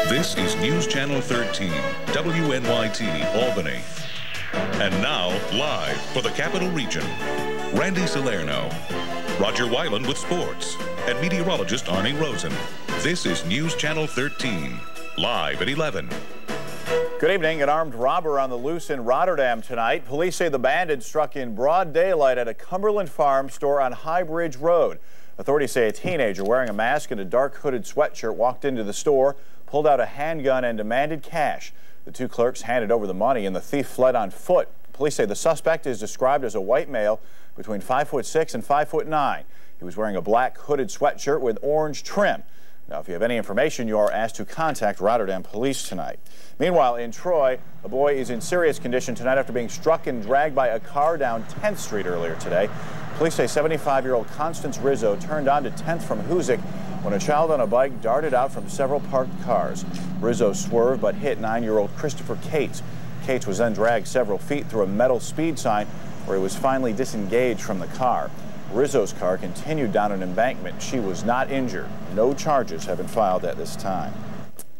This is News Channel 13, WNYT, Albany. And now, live for the Capital Region, Randy Salerno, Rodger Wyland with sports, and meteorologist Arnie Rosen. This is News Channel 13, live at 11. Good evening. An armed robber on the loose in Rotterdam tonight. Police say the bandit struck in broad daylight at a Cumberland Farm store on High Bridge Road. Authorities say a teenager wearing a mask and a dark hooded sweatshirt walked into the store, pulled out a handgun and demanded cash. The two clerks handed over the money and the thief fled on foot. Police say the suspect is described as a white male between 5'6" and 5'9". He was wearing a black hooded sweatshirt with orange trim. Now, if you have any information, you are asked to contact Rotterdam police tonight. Meanwhile, in Troy, a boy is in serious condition tonight after being struck and dragged by a car down 10th Street earlier today. Police say 75-year-old Constance Rizzo turned onto 10th from Hoosick when a child on a bike darted out from several parked cars. Rizzo swerved but hit 9-year-old Christopher Cates. Cates was then dragged several feet through a metal speed sign where he was finally disengaged from the car. Rizzo's car continued down an embankment. She was not injured. No charges have been filed at this time.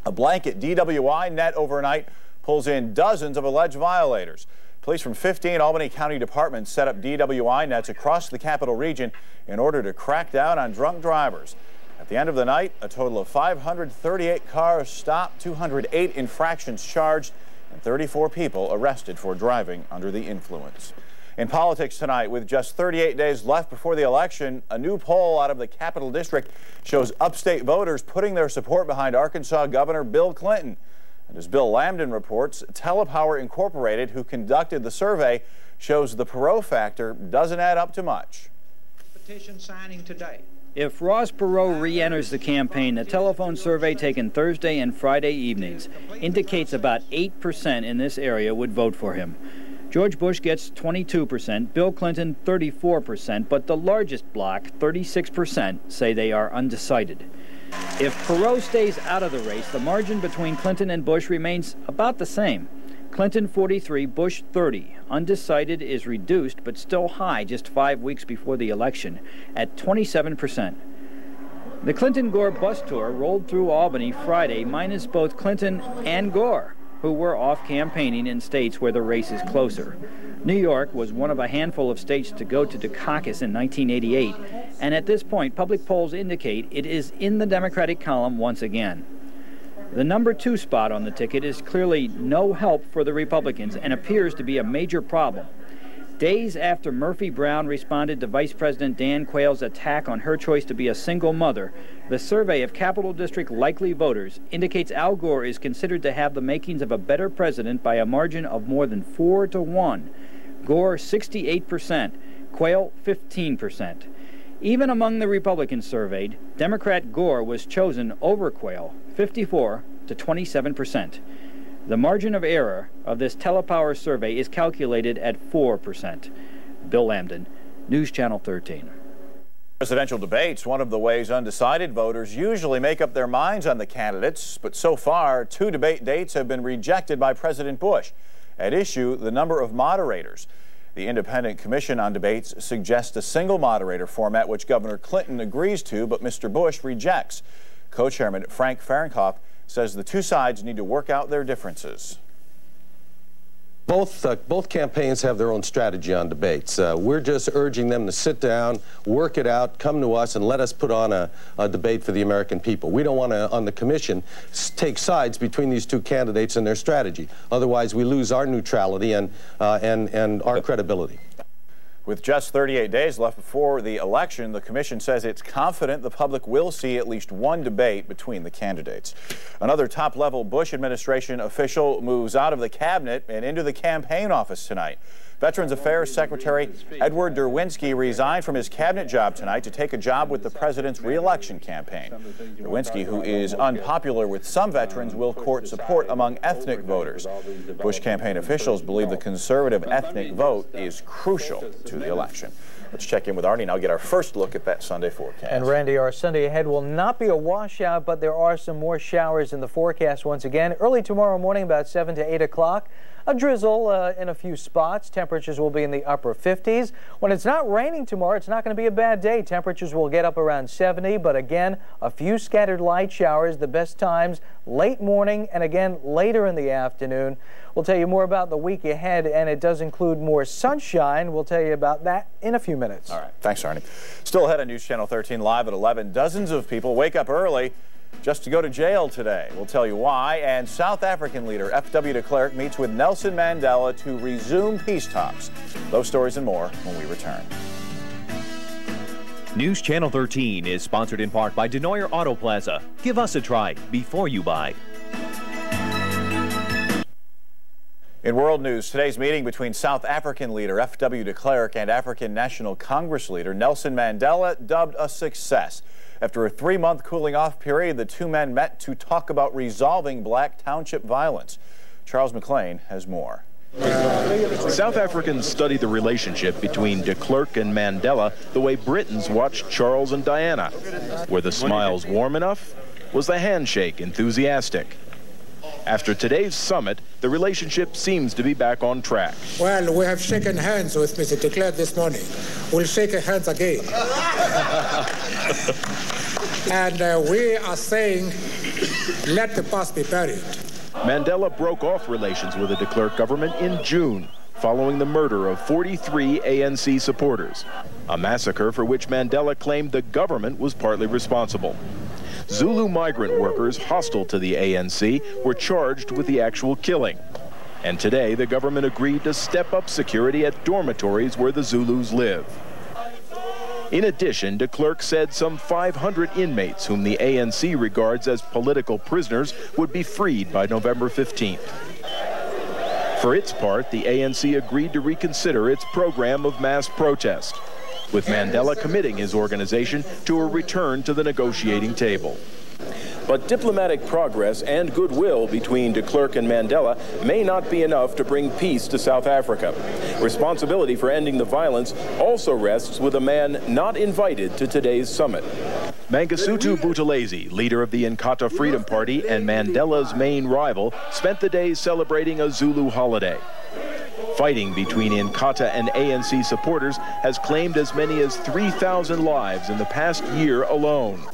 A blanket DWI net overnight pulls in dozens of alleged violators. Police from 15 Albany County departments set up DWI nets across the capital region in order to crack down on drunk drivers. At the end of the night, a total of 538 cars stopped, 208 infractions charged, and 34 people arrested for driving under the influence. In politics tonight, with just 38 days left before the election, a new poll out of the Capital District shows upstate voters putting their support behind Arkansas Governor Bill Clinton. And as Bill Lambdin reports, Telepower Incorporated, who conducted the survey, shows the Perot factor doesn't add up to much. Petition signing today. If Ross Perot re-enters the campaign, the telephone survey taken Thursday and Friday evenings indicates about 8% in this area would vote for him. George Bush gets 22%, Bill Clinton 34%, but the largest bloc, 36%, say they are undecided. If Perot stays out of the race, the margin between Clinton and Bush remains about the same. Clinton 43, Bush 30. Undecided is reduced, but still high just 5 weeks before the election, at 27%. The Clinton-Gore bus tour rolled through Albany Friday, minus both Clinton and Gore, who were off campaigning in states where the race is closer. New York was one of a handful of states to go to the caucus in 1988, and at this point, public polls indicate it is in the Democratic column once again. The number 2 spot on the ticket is clearly no help for the Republicans and appears to be a major problem. Days after Murphy Brown responded to Vice President Dan Quayle's attack on her choice to be a single mother, the survey of Capital District likely voters indicates Al Gore is considered to have the makings of a better president by a margin of more than 4-1. Gore 68%, Quayle 15%. Even among the Republicans surveyed, Democrat Gore was chosen over Quayle, 54 to 27%. The margin of error of this Telepower survey is calculated at 4%. Bill Lambdin, News Channel 13. Presidential debates, one of the ways undecided voters usually make up their minds on the candidates, but so far 2 debate dates have been rejected by President Bush. At issue, the number of moderators. The Independent Commission on Debates suggests a single moderator format, which Governor Clinton agrees to, but Mr. Bush rejects. Co-chairman Frank Fahrenkopf says the two sides need to work out their differences. Both campaigns have their own strategy on debates. We're just urging them to sit down, work it out, come to us, and let us put on a debate for the American people. We don't want to, on the commission, take sides between these two candidates and their strategy. Otherwise, we lose our neutrality and our credibility. With just 38 days left before the election, the commission says it's confident the public will see at least one debate between the candidates. Another top-level Bush administration official moves out of the cabinet and into the campaign office tonight. Veterans Affairs Secretary Edward Derwinski resigned from his cabinet job tonight to take a job with the president's re-election campaign. Derwinski, who is unpopular with some veterans, will court support among ethnic voters. Bush campaign officials believe the conservative ethnic vote is crucial to the election. Let's check in with Arnie now, get our first look at that Sunday forecast. And Randy, our Sunday ahead will not be a washout, but there are some more showers in the forecast once again. Early tomorrow morning, about 7 to 8 o'clock. A drizzle in a few spots. Temperatures will be in the upper 50s. When it's not raining tomorrow, it's not going to be a bad day. Temperatures will get up around 70, but again, a few scattered light showers. The best times late morning and again later in the afternoon. We'll tell you more about the week ahead, and it does include more sunshine. We'll tell you about that in a few minutes. All right. Thanks, Arnie. Still ahead on News Channel 13 live at 11. Dozens of people wake up early just to go to jail today. We'll tell you why. And South African leader F.W. de Klerk meets with Nelson Mandela to resume peace talks. Those stories and more when we return. News Channel 13 is sponsored in part by Denoyer Auto Plaza. Give us a try before you buy. In world news, today's meeting between South African leader F.W. de Klerk and African National Congress leader Nelson Mandela dubbed a success. After a 3-month cooling-off period, the two men met to talk about resolving black township violence. Charles McLean has more. South Africans study the relationship between de Klerk and Mandela the way Britons watched Charles and Diana. Were the smiles warm enough? Was the handshake enthusiastic? After today's summit, the relationship seems to be back on track. Well, we have shaken hands with Mr. de Klerk this morning. We'll shake hands again. And we are saying, let the past be buried. Mandela broke off relations with the de Klerk government in June, following the murder of 43 ANC supporters, a massacre for which Mandela claimed the government was partly responsible. Zulu migrant workers hostile to the ANC were charged with the actual killing. And today, the government agreed to step up security at dormitories where the Zulus live. In addition, de Klerk said some 500 inmates whom the ANC regards as political prisoners would be freed by November 15th. For its part, the ANC agreed to reconsider its program of mass protest, with Mandela committing his organization to a return to the negotiating table. But diplomatic progress and goodwill between de Klerk and Mandela may not be enough to bring peace to South Africa. Responsibility for ending the violence also rests with a man not invited to today's summit. Mangosuthu Buthelezi, leader of the Inkatha Freedom Party and Mandela's main rival, spent the day celebrating a Zulu holiday. Fighting between Inkatha and ANC supporters has claimed as many as 3,000 lives in the past year alone.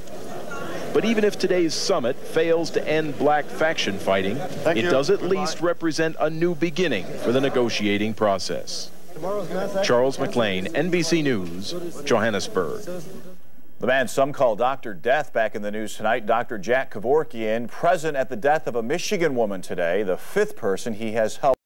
But even if today's summit fails to end black faction fighting, it does at least represent a new beginning for the negotiating process. Charles McLean, NBC News, Johannesburg. The man some call Dr. Death back in the news tonight. Dr. Jack Kevorkian, present at the death of a Michigan woman today, the 5th person he has helped.